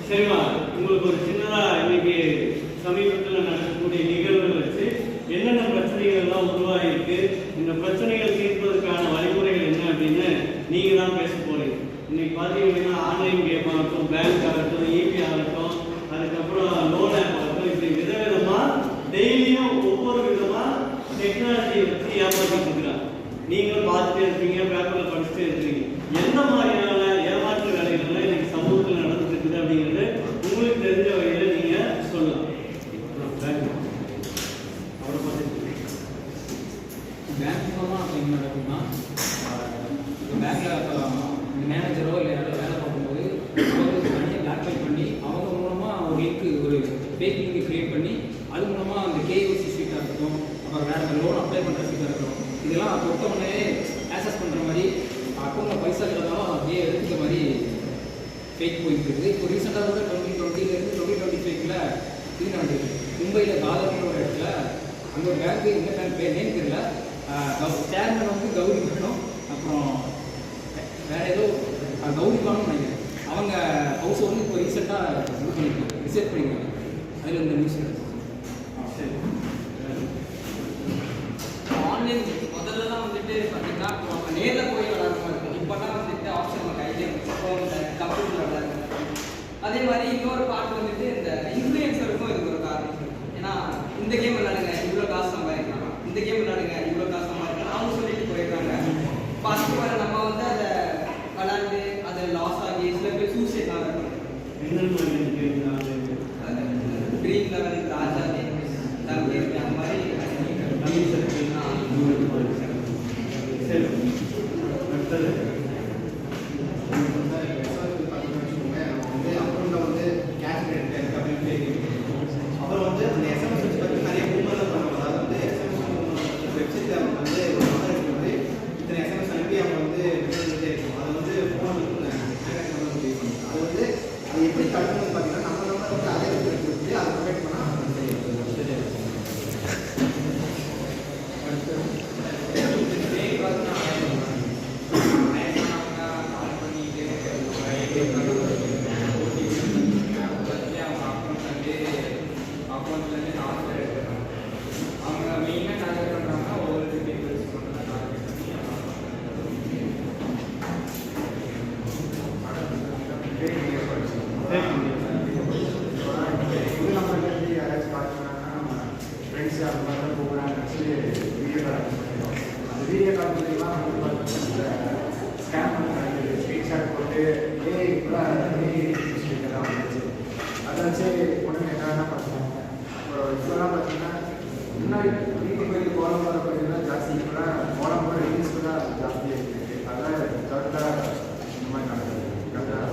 சரிம்மா, உங்களுக்கு ஒரு சின்னதாக இன்னைக்கு சமீபத்தில் நடக்கக்கூடிய நிகழ்வுகள் வச்சு என்னென்ன பிரச்சனைகள் எல்லாம் உருவாகிருக்கு, இந்த பிரச்சனைகள் தீர்ப்பதற்கான வழிமுறைகள் என்ன அப்படின்னு நீங்கள் தான் பேச போறீங்க. இன்னைக்கு பார்த்தீங்க அப்படின்னா ஆன்லைன் கேம் ஆகட்டும், பேங்க் ஆகட்டும், இபி ஆகட்டும், அதுக்கப்புறம் லோன் ஆப் ஆகட்டும், இப்படி விதவிதமாக டெய்லியும் ஒவ்வொரு விதமாக டெக்னாலஜியை வச்சு ஏமாற்றிட்டு இருக்கிறாங்க. நீங்களும் பார்த்துட்டே இருப்பீங்க, பேப்பரில் படிச்சுட்டே இருக்கிறீங்க. எந்த மாதிரியான ஏமாற்று வேலைகள்லாம் இன்னைக்கு சமூகத்தில் நடந்துட்டு இருக்குது அப்படிங்கிறது உங்களுக்கு தெரிஞ்ச வகையில் நீங்கள் சொல்லலாம். பேங்க் மூலமாக அப்போ என்ன நடக்கும்னா, பேங்க்கில் மேனேஜரோ இல்லை யாரோ வேலை பார்க்கும்போது தனியாக பிளாக்மெயில் பண்ணி அவங்க மூலமாக ஒரு லிங்க்கு ஒரு ஃபேக் லிங்க் க்ரியேட் பண்ணி அது மூலமாக அந்த கேஓசி சீட்டாக இருக்கட்டும், அப்புறம் வேறு லோன் அப்ளை பண்ணுற சீட்டாக இருக்கட்டும், இதெல்லாம் பொறுத்தவொடனே ஆக்சஸ் பண்ணுற மாதிரி அக்கௌண்ட்டில் பைசா இருக்கிறதாலும் அப்படியே எடுத்துக்க மாதிரி ஃபேக் போயிட்டு இருக்குது. இப்போ ரீசெண்டாக கூட 2020 2025 இது நடந்துருக்கு. மும்பையில் தாதர்னு ஒரு இடத்துல அங்கே ஒரு பேங்க்கு, இந்த பேங்க் பேர் நேம் தெரியல, சேர்மன் வந்து கௌரி மேடம், அப்புறம் வேறு ஏதோ கௌரி பானும் நினைக்கிறேன். அவங்க ஹவுஸ் வந்து இப்போ ரீசெண்டாக இது பண்ணியிருக்காங்க, ரிசர்ச் பண்ணியிருக்காங்க. அதில் இந்த நியூஸ் சரி. ஆன்லைன் முதல்லலாம் வந்துட்டு பார்த்தீங்கன்னா நம்ம நேரில் போய் விளாட்ற மாதிரி இருக்கும். இப்போலாம் வந்துட்டு ஆப்ஷன் நம்ம கையிலே ஃபோன் கம்ப்யூட்டர் விளாட்றாங்க. அதே மாதிரி இன்னொரு பார்ட் வந்துட்டு இந்த இன்ஃப்ளூயன்சருக்கும் இதுக்கு ஒரு காரணம். ஏன்னா இந்த கேம் விளாடுங்க இவ்வளோ காசு சம்பாதிக்கலாம், இந்த கேம் விளாடுங்க இவ்வளோ காசு சம்பாதிக்கலாம் அவங்க சொல்லிட்டு போயிருக்காங்க. ஃபஸ்ட்டு வர நம்ம வந்து அதை விளாண்டு அதை லாஸ் ஆகி சில பேர் சூசைட்லாம் இருக்கும். ட்ரீம் லெவல், ராஜா கேம்ஸ், அந்த மாதிரி சரி. அடுத்தது அப்புறம் வந்து அந்த எஸ்எம்எஸ் வச்சு பார்த்து நிறைய ஊழலாம் பண்ணுவாங்க. அதாவது வந்து எஸ்எம்எஸ் வெப்சைட்டில் அவங்க வந்து ஒரு மாதிரி வந்து இத்தனை எஸ்எம்எஸ் அனுப்பி அவங்க வந்து மெசேஜ் இருக்கும். அதை வந்து ஃபோன் வந்து அது வந்து அது எப்படி தடுக்கணும்னு பார்த்தீங்கன்னா நம்ம நம்பர் வந்து அதே வச்சு அதை ப்ரொவைட் பண்ணால் வீடியோ கால் பண்ணிக்கலாம். ஸ்கேன் பண்ணுறாங்க, ஸ்க்ரீன்ஷாட் போட்டு அதை வச்சு உடனே என்ன பண்ணுறாங்க. அப்புறம் இப்போலாம் பார்த்தீங்கன்னா முன்னாடி வீட்டுக்கு போய் கோலம் போகிற பார்த்தீங்கன்னா ஜாஸ்தி, இப்போலாம் கோலம் போகிற ரீல்ஸ் கூட ஜாஸ்தியாக இருக்குது. அதெல்லாம் கரெக்டாக இந்த மாதிரி நடக்குது. கரெக்டாக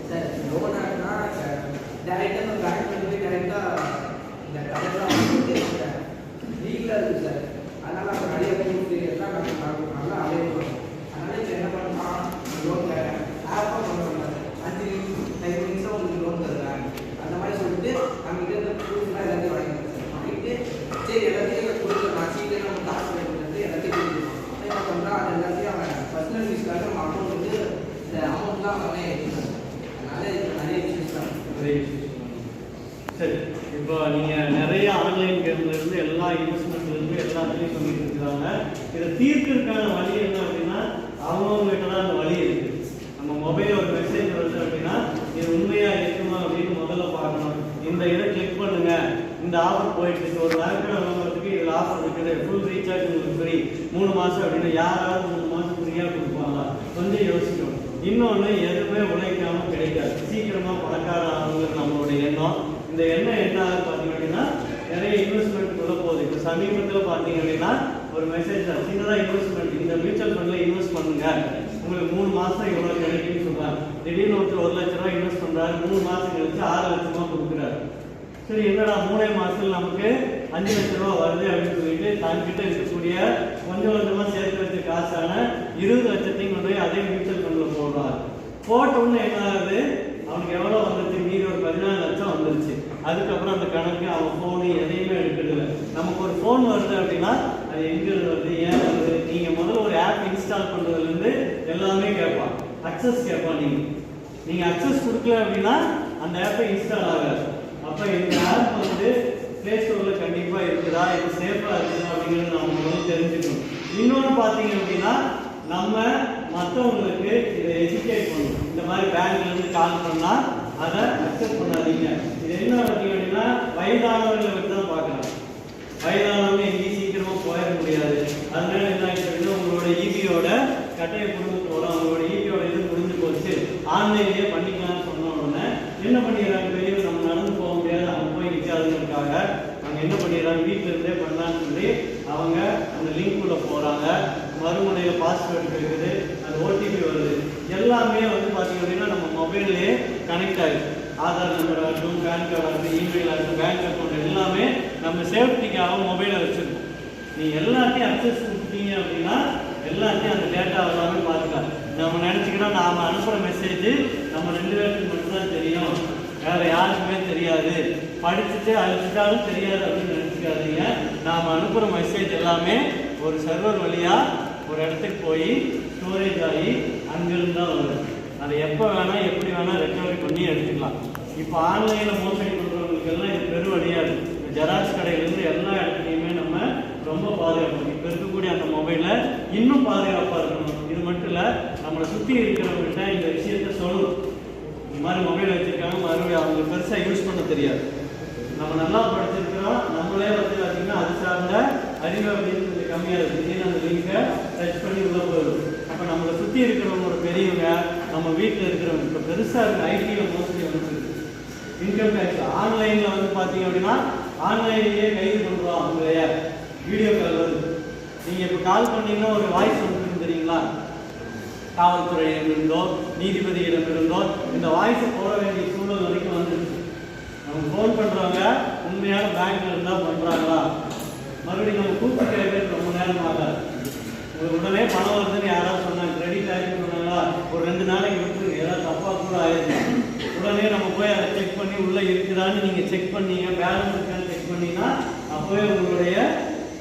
சார் லோனானா டேரெக்டாக நம்ம பேங்க் போய் டேரெக்டாக இந்த கடையெல்லாம் வந்து லீகலாக இருக்குது சார். அதனால் நம்ம நிறைய கொடுத்து எல்லாம் நம்ம நல்லா அவைலபிள் பண்ணுவோம். அதனால் இப்போ என்ன பண்ணலாம், லோன் தரேன் ஆப்பாக பண்ணுறாங்க, 5 நிமிஷம் உங்களுக்கு லோன் தருவேன் அந்த மாதிரி சொல்லிட்டு நம்மகிட்ட இருந்த ப்ரூஃப்லாம் எல்லாத்தையும் வாங்கிட்டு சரி எல்லாத்தையும் கொடுத்துருவான். சீக்கிரம் நம்ம காசு வேணுன்றது எல்லாத்தையும் கொடுத்துருவான். அப்போ என்ன பண்ணுறான், அது எல்லாத்தையும் அவன் பர்சனல் யூஸ்க்காக நம்ம அமௌண்ட் வந்து இந்த அமௌண்ட்லாம் அவனே எடுத்துக்கலாம். அதனால் இது நிறைய இஷ்யூஸ் தான். சரி, இப்போ நீங்கள் நிறைய ஆன்லைன் கேம்லேருந்து எல்லா இன்வெஸ்ட்மெண்ட்லேருந்து எல்லாத்துலேயும் சொல்லிட்டு இருக்கிறாங்க. இதை தீர்க்கிறதுக்கான வழி என்ன அப்படின்னா அவங்கவுங்ககிட்ட தான் அந்த வழி இருக்குது. நம்ம மொபைலில் ஒரு மெசேஜ் வருது அப்படின்னா இது உண்மையாக இருக்குமா அப்படின்னு முதல்ல பார்க்கணும். இந்த இதை கிளிக் பண்ணுங்க, இந்த ஆஃபர் போயிட்டு இருக்கு, ஒரு வேலைக்கடை வாங்குறதுக்கு இதில் ஆஃபர் இருக்குது, ஃபுல் ரீசார்ஜ் உங்களுக்கு ஃப்ரீ 3 மாதம் அப்படின்னு யாராவது 3 மாதம் ஃப்ரீயாக கொடுப்பாங்களா? கொஞ்சம் யோசிக்கணும். இன்னொன்று, எதுவுமே உழைக்காமல் கிடைக்காது. சீக்கிரமாக பணக்கார ஆகுங்கிறது நம்மளுடைய எண்ணம். இந்த எண்ணம் என்ன ஆகுது பார்த்தீங்க அப்படின்னா நிறைய இன்வெஸ்ட்மெண்ட்டுக்குள்ளே போகுது. இப்போ சமீபத்தில் பார்த்தீங்க அப்படின்னா ஒரு மெசேஜ் தான், சின்னதாக இன்வெஸ்ட்மெண்ட் இந்த மியூச்சுவல் ஃபண்டில் இன்வெஸ்ட் பண்ணுங்க, உங்களுக்கு 3 மாதம் இவ்வளோ கிடைக்குன்னு சொல்கிறாங்க. திடீர்னு ஒருத்தர் 1 லட்ச ரூபா இன்வெஸ்ட் பண்ணுறாரு, 3 மாதம் கழிச்சு 6 லட்சமாக கொடுக்குறாரு. சரி, என்னடா 3 மாதத்தில் நமக்கு 5 லட்ச ரூபா வருது அப்படின்னு சொல்லிட்டு தங்கிட்ட இருக்கக்கூடிய கொஞ்சம் கொஞ்சமாக சேர்த்து வச்ச காசான 20 லட்சத்தையும் கொண்டு போய் அதே மியூச்சுவல் ஃபண்டில் போடுறாரு. போட்டோன்னு என்ன ஆகுது, அவனுக்கு எவ்வளோ வந்துருச்சு, மீதி ஒரு 14 லட்சம் வந்துருச்சு. அதுக்கப்புறம் அந்த கணக்கு அவன் ஃபோனு எதையுமே எடுக்கிறதில்ல. நமக்கு ஒரு ஃபோன் வருது அப்படின்னா அது எங்கே வருது, ஏன் வருது, நீங்கள் முதல்ல ஒரு ஆப் இன்ஸ்டால் பண்ணுறதுலேருந்து அக்சஸ் கேட்பான். நீங்கள் அக்சஸ் கொடுக்கல அப்படின்னா அந்த ஆப்பை இன்ஸ்டால் ஆகாது. அப்போ இந்த ஆப் வந்து ப்ளே ஸ்டோரில் கண்டிப்பாக இருக்குதா, இது சேஃபாக இருக்குதா அப்படிங்கிறது நம்ம முதல்ல தெரிஞ்சுக்கணும். இன்னொன்று பார்த்தீங்க அப்படின்னா நம்ம மற்றவங்களுக்கு இதை எஜுகேட் பண்ணணும். இந்த மாதிரி பேங்க்லேருந்து கால் பண்ணால் அதை அக்செப்ட் பண்ணாதீங்க. இது என்ன பார்த்தீங்க அப்படின்னா வயதானவர்களை வச்சு தான் பார்க்குறாங்க. வயதானவங்க எங்கேயும் சீக்கிரமாக போயிட முடியாது. அதனால என்ன ஆகிடுச்சுன்னா உங்களோட ஈபியோட கட்டையை கொடுத்து போகிறோம், அவங்களோட ஈபியோட இது முடிஞ்சு போச்சு, ஆன்லைன்லேயே பண்ணிக்கலாம்னு சொன்ன உடனே என்ன பண்ணிடுறாங்க, பெரியவர் நம்ம நடந்து போக முடியாது, அவங்க போய் நிற்காதுங்கிறதுக்காக அவங்க என்ன பண்ணிடுறாங்க, வீட்டில் இருந்தே பண்ணலான்னு சொல்லி அவங்க அந்த லிங்க்குள்ளே போகிறாங்க. மறுமுனையில் பாஸ்வேர்டு இருக்குது, அது ஓடிபி வருது, எல்லாமே வந்து பார்த்தீங்க அப்படின்னா நம்ம மொபைல்லே கனெக்ட் ஆகிடுது. ஆதார் நம்பர் ஆகட்டும், பேன் கார்டு ஆகட்டும், இமெயில் ஆகட்டும், பேங்க் அக்கௌண்ட் எல்லாமே நம்ம சேஃப்டிக்காக மொபைலை வச்சுருக்கோம். நீங்கள் எல்லாத்தையும் அக்சஸ் கொடுத்தீங்க அப்படின்னா எல்லாத்தையும் அந்த டேட்டா எல்லாமே பார்த்துக்கலாம். நம்ம நினச்சிக்கிட்டோம் நாம் அனுப்புகிற மெசேஜ் நம்ம 2 பேருக்கு மட்டும்தான் தெரியும், வேறு யாருக்குமே தெரியாது, படிச்சுட்டு அழிச்சிட்டாலும் தெரியாது அப்படின்னு நினச்சிக்காதீங்க. நாம் அனுப்புகிற மெசேஜ் எல்லாமே ஒரு சர்வர் வழியாக ஒரு இடத்துக்கு போய் ஸ்டோரேஜ் ஆகி அங்கிருந்து தான் வருது. அதை எப்போ வேணால் எப்படி வேணால் ரெக்கவரி பண்ணி எடுத்துக்கலாம். இப்போ ஆன்லைனில் மோசடி பண்ணுறவங்களுக்கெல்லாம் இது பெருவழியாக இருக்குது. ஜெராக்ஸ் கடையிலேருந்து எல்லா இடத்துலையுமே நம்ம ரொம்ப பாதுகாப்பு. இப்போ இருக்கக்கூடிய அந்த மொபைலை இன்னும் பாதுகாப்பாக இருக்கணும். இது மட்டும் இல்லை, நம்மளை சுற்றி இருக்கிறவங்கள்ட்ட இந்த விஷயத்த சொல்லணும். இந்த மாதிரி மொபைல் வச்சுருக்காங்க, மறுபடியும் அவங்க பெருசாக யூஸ் பண்ண தெரியாது. நம்ம நல்லா படிச்சிருக்கிறோம், நம்மளே வந்து பார்த்திங்கன்னா அது சார்ந்த அறிவு அப்படின்னு கொஞ்சம் கம்மியாக இருக்குது. திடீர்னு அந்த லிங்கை டச் பண்ணி உள்ளே போயிடும். அப்போ நம்மளை சுற்றி இருக்கிறவங்க ஒரு பெரியவங்க, நம்ம வீட்டில் இருக்கிறவங்க, இப்போ பெருசாக இருக்குது ஐடியில் மோஸ்ட்லி வந்துருக்கு. இன்கம் டேக்ஸ் ஆன்லைனில் வந்து பார்த்தீங்க அப்படின்னா ஆன்லைன்லேயே கைது பண்ணுறோம். அவங்களைய வீடியோ கால் வருது. நீங்கள் இப்போ கால் பண்ணிங்கன்னா ஒரு வாய்ஸ் வந்துருக்கு தெரியுங்களா, காவல்துறையிடமிருந்தோ நீதிபதியிடமிருந்தோ இந்த வாய்ஸை போட வேண்டிய சூழல் வரைக்கும் வந்துருச்சு. நம்ம ஃபோன் பண்ணுறவங்க உண்மையான பேங்க்ல இருந்தால் பண்ணுறாங்களா, மறுபடியும் நம்ம கூப்பிட்டு கேட்கறது ரொம்ப நேரம் ஆகாது. உங்களுக்கு உடனே பணம் வருதுன்னு யாராவது சொன்னாங்க, கிரெடிட் ஆகிட்டு சொன்னாங்களா, ஒரு 2 நாளைக்கு விட்டுருங்க, ஏதாவது தப்பாக கூட ஆயிடுச்சு. உடனே நம்ம போய் அதை செக் பண்ணி உள்ளே இருக்குதான்னு நீங்கள் செக் பண்ணீங்க, பேலன்ஸ் இருக்கான்னு செக் பண்ணிங்கன்னா அப்போவே உங்களுடைய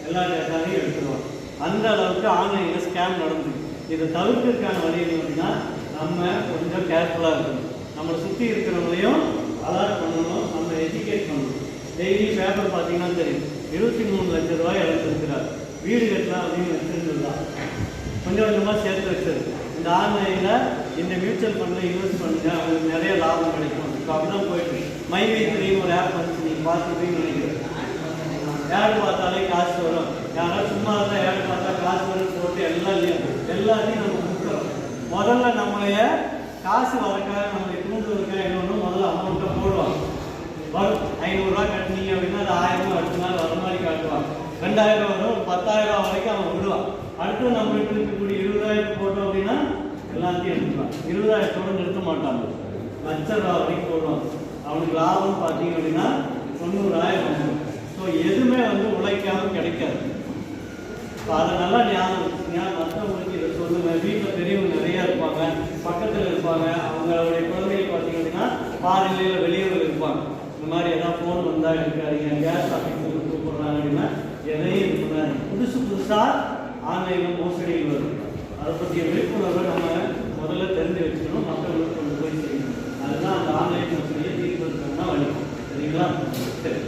எல்லா டேட்டாவையும் எடுத்துருவாங்க. அந்த அளவுக்கு ஆன்லைனில் ஸ்கேம் நடந்துருக்கு. இதை தவிர்க்கிறதுக்கான வழி அப்படின்னா நம்ம கொஞ்சம் கேர்ஃபுல்லாக இருக்கணும். நம்மளை சுற்றி இருக்கிறவங்களையும் அலர்ட் பண்ணணும், நம்ம எஜுகேட் பண்ணணும். டெய்லி பேப்பர் பார்த்தீங்கன்னா தெரியும், 23 லட்சம் ரூபாய் இழந்திருக்கிறார், வீடு கட்டலாம் அப்படின்னு வச்சுருந்தது தான் கொஞ்சம் கொஞ்சமாக சேர்த்து வச்சது. இந்த ஆன்லைனில் இந்த மியூச்சுவல் ஃபண்டில் இன்வெஸ்ட் பண்ணுங்க, அவங்களுக்கு நிறைய லாபம் கிடைக்கும். இப்போ அப்படி தான் போயிட்டு மைவி3 ஒரு ஆப் வந்து நீங்கள் பார்த்துருப்பீங்கன்னு நினைக்கிறேன். ஏடு பார்த்தாலே காசு வரும், யாராவது சும்மா இருந்தால் ஏடு பார்த்தா காசு வரும் போட்டு எல்லாத்தையும் நம்ம கொடுக்குறோம். முதல்ல நம்மளைய காசு வரக்காக நம்மளை தூண்டுவதற்காக என்ன முதல்ல அமௌண்ட்டை போடுவாங்க. வரும் 500 ரூபா கட்டினீங்க அப்படின்னா அது 1000 ரூபா அடுத்த நாள் வர மாதிரி காட்டுவாங்க. 2000 வரும், 10,000 ரூபா வரைக்கும் அவன் விடுவான். அடுத்து நம்மளுக்கு இருக்கக்கூடிய 20,000 போட்டோம் அப்படின்னா எல்லாத்தையும் எடுத்துக்கலாம். 20,000 நிறுத்த மாட்டாங்க, 1,00,000 ரூபா வரைக்கும் போடுவாங்க. அவனுக்கு லாபம் பார்த்தீங்க அப்படின்னா 90,000 வந்துடும். ஸோ எதுவுமே வந்து உழைக்காமல் கிடைக்காது. இப்போ அதை நல்லா ஞாபகம் வச்சுங்க. மற்றவங்களுக்கு இதை சொல்லுங்கள். வீட்டில் பெரியவங்க நிறையா இருப்பாங்க, பக்கத்தில் இருப்பாங்க, அவங்களுடைய குழந்தைகள் பார்த்தீங்க அப்படின்னா பாதிலையில் வெளியூரில் இருப்பாங்க. இந்த மாதிரி எதாவது ஃபோன் வந்தால் எடுக்காதீங்க, கேஸ் ஆஃபீஸில் கூப்பிட்றாங்க அப்படின்னா எதையும் இது பண்ணாதீங்க. புதுசாக ஆன்லைனில் மோசடிகள் வருது. அதை பற்றிய விழிப்புணர்வை நம்ம முதல்ல தெரிஞ்சு வச்சுக்கணும், மற்றவங்களுக்கு கொண்டு போய் செய்யணும். அதுதான் அந்த ஆன்லைன் மோசடியை தீர்ப்பதற்கான வழி. சரிங்களா? சரி.